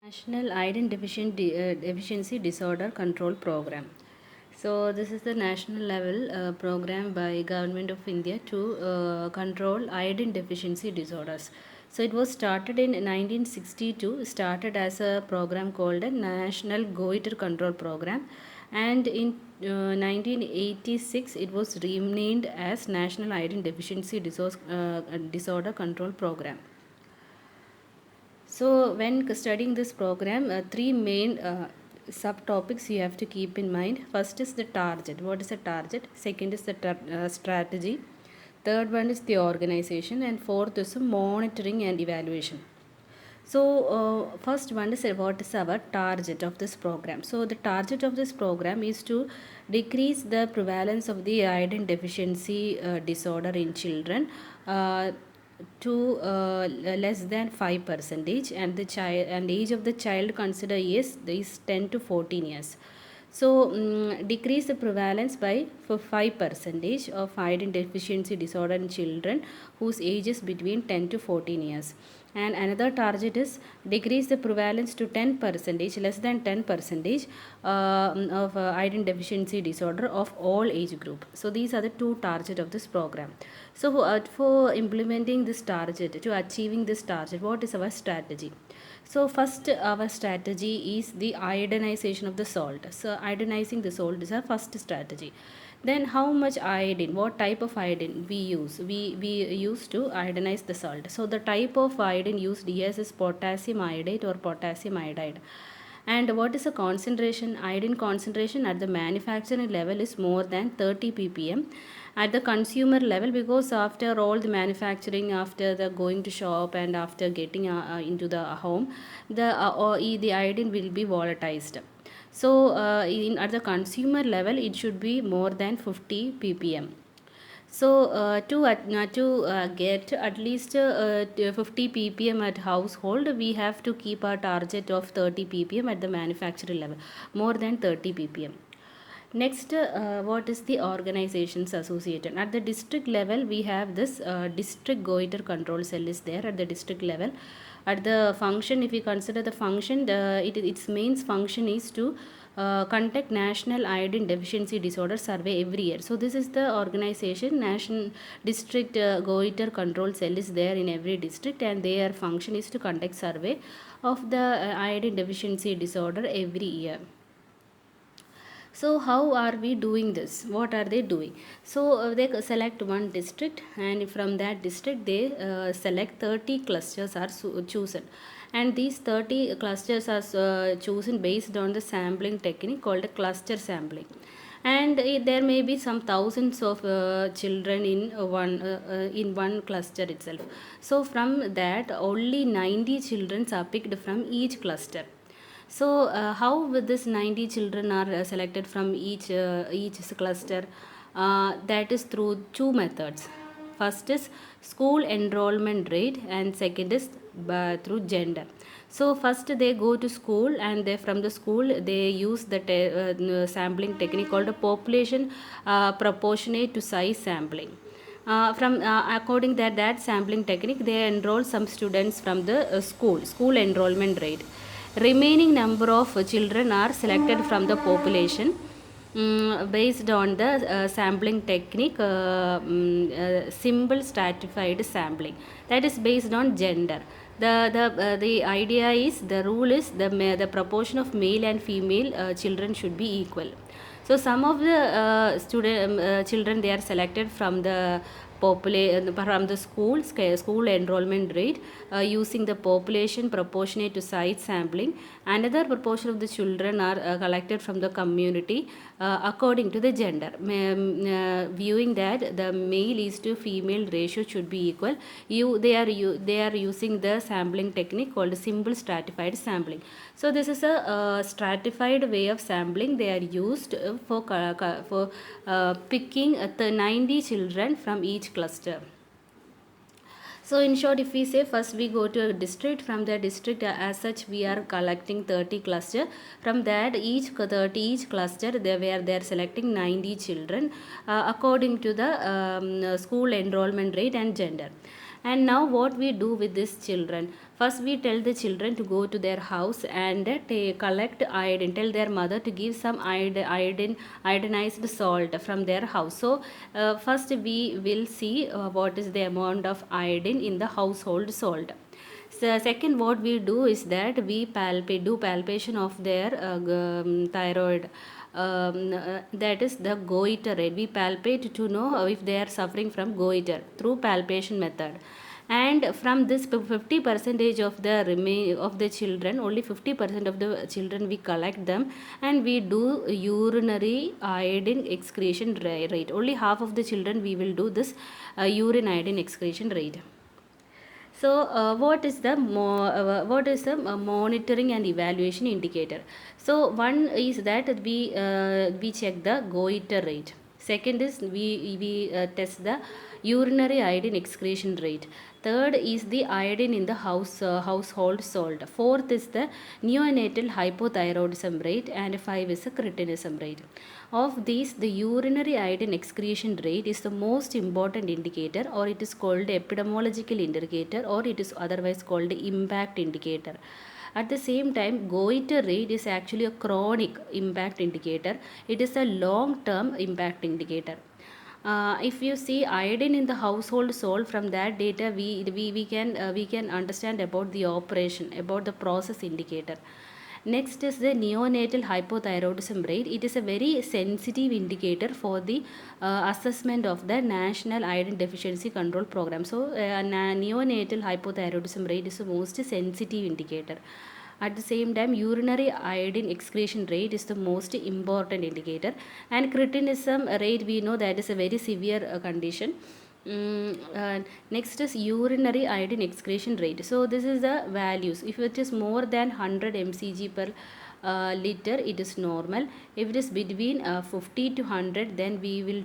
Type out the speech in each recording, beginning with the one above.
National Iron Deficiency Disorder Control Program. So this is the national level program by Government of India to control iodine deficiency disorders. So it was started in 1962, started as a program called a National Goiter Control Program, and in 1986 it was renamed as National Iron Deficiency Disorder Control Program. So, when studying this program, three main subtopics you have to keep in mind. First is the target. What is a target? Second is the strategy. Third one is the organization, and fourth is monitoring and evaluation. So, first one is what is our target of this program. So, the target of this program is to decrease the prevalence of the iodine deficiency disorder in children. To less than 5 percentage, and the child and age of the child consider is 10 to 14 years. So decrease the prevalence by for 5 percentage of iodine deficiency disorder in children whose age is between 10 to 14 years. And another target is decrease the prevalence to 10 percentage, less than 10 percentage of iodine deficiency disorder of all age group. So these are the two targets of this program. So for implementing this target, to achieving this target, what is our strategy? So first our strategy is the iodinization of the salt. So iodinizing the salt is our first strategy. Then how much iodine, what type of iodine we use? We use to iodinize the salt. So the type of iodine used here is potassium iodide or potassium iodide. And what is the concentration? Iodine concentration at the manufacturing level is more than 30 ppm. At the consumer level, because after all the manufacturing, after the going to shop and after getting into the home, the iodine will be volatilized. So at the consumer level, it should be more than 50 ppm. So to get at least 50 ppm at household, we have to keep our target of 30 ppm at the manufacturing level, more than 30 ppm. Next, what is the organizations associated? At the district level, we have this district goiter control cell is there at the district level. At the function, if we consider the function, its main function is to conduct national iodine deficiency disorder survey every year. So this is the organization, national district goiter control cell is there in every district, and their function is to conduct survey of the iodine deficiency disorder every year. So how are we doing this? What are they doing? So they select one district, and from that district they select 30 clusters are chosen, and these 30 clusters are chosen based on the sampling technique called cluster sampling. And there may be some thousands of children in one cluster itself. So from that only 90 children are picked from each cluster. So how with this 90 children are selected from each cluster? That is through two methods. First is school enrollment rate, and second is through gender. So first they go to school, and they from the school they use the sampling technique called a population proportionate to size sampling. From according that sampling technique, they enroll some students from the school enrollment rate. Remaining number of children are selected from the population based on the sampling technique, symbol stratified sampling, that is based on gender. The idea is, the rule is, the proportion of male and female children should be equal. So some of the children, they are selected from the from the school enrollment rate using the population proportionate to size sampling. Another proportion of the children are collected from the community according to the gender, viewing that the male is to female ratio should be equal. They are using the sampling technique called symbol stratified sampling. So this is a stratified way of sampling. They are used for picking the 90 children from each cluster. So in short, if we say first we go to a district, from the district as such we are collecting 30 cluster. From that each cluster they are selecting 90 children according to the school enrollment rate and gender. And now what we do with these children? First we tell the children to go to their house and collect iodine, tell their mother to give some iodinized salt from their house. So first we will see what is the amount of iodine in the household salt. So second, what we do is that we do palpation of their thyroid. That is the goiter rate. We palpate to know if they are suffering from goiter through palpation method. And from this 50 percentage of the remain of the children, only 50% of the children we collect them, and we do urinary iodine excretion rate. Only half of the children we will do this urine iodine excretion rate. So what is the monitoring and evaluation indicator? So one is that we check the goiter rate. Second is we test the urinary iodine excretion rate. Third is the iodine in the household salt. Fourth is the neonatal hypothyroidism rate, and five is the cretinism rate. Of these, the urinary iodine excretion rate is the most important indicator, or it is called epidemiological indicator, or it is otherwise called impact indicator. At the same time, goiter rate is actually a chronic impact indicator. It is a long-term impact indicator. If you see iodine in the household salt, from that data we can understand about the operation, about the process indicator. Next is the neonatal hypothyroidism rate. It is a very sensitive indicator for the assessment of the National Iodine Deficiency Control Program. So neonatal hypothyroidism rate is the most sensitive indicator. At the same time, urinary iodine excretion rate is the most important indicator, and cretinism rate, we know that is a very severe condition. Next is urinary iodine excretion rate. So this is the values. If it is more than 100 mcg per liter, it is normal. If it is between 50 to 100, then we will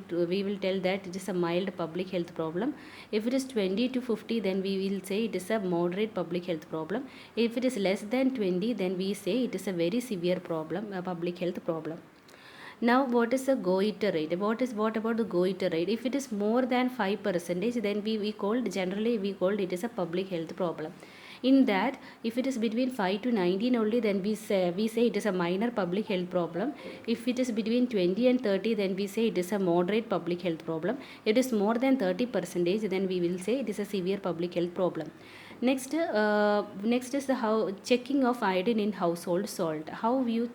tell that it is a mild public health problem. If it is 20 to 50, then we will say it is a moderate public health problem. If it is less than 20, then we say it is a very severe problem, a public health problem. Now what is the goiter rate? What about the goiter rate? If it is more than 5%, then we called it as a public health problem. In that, if it is between 5 to 19 only, then we say it is a minor public health problem. If it is between 20 and 30, then we say it is a moderate public health problem. If it is more than 30%, then we will say it is a severe public health problem. Next is the how checking of iodine in household salt. How you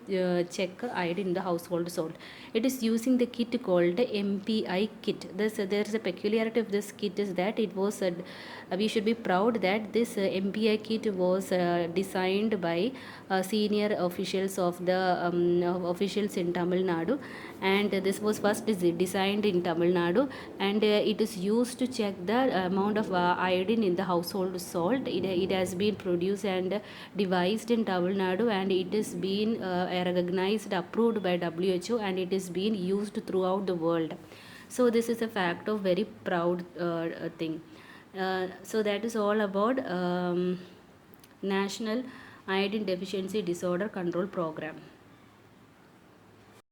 check iodine in the household salt? It is using the kit called MPI kit. There is a peculiarity of this kit is that it was we should be proud that this MPI kit was designed by senior officials of the officials in Tamil Nadu, and this was first designed in Tamil Nadu, and it is used to check the amount of iodine in the household salt. It has been produced and devised in Tamil Nadu, and it is been recognized, approved by WHO, and it is being used throughout the world. So this is a fact of very proud thing. So that is all about National Iodine Deficiency Disorder Control Program.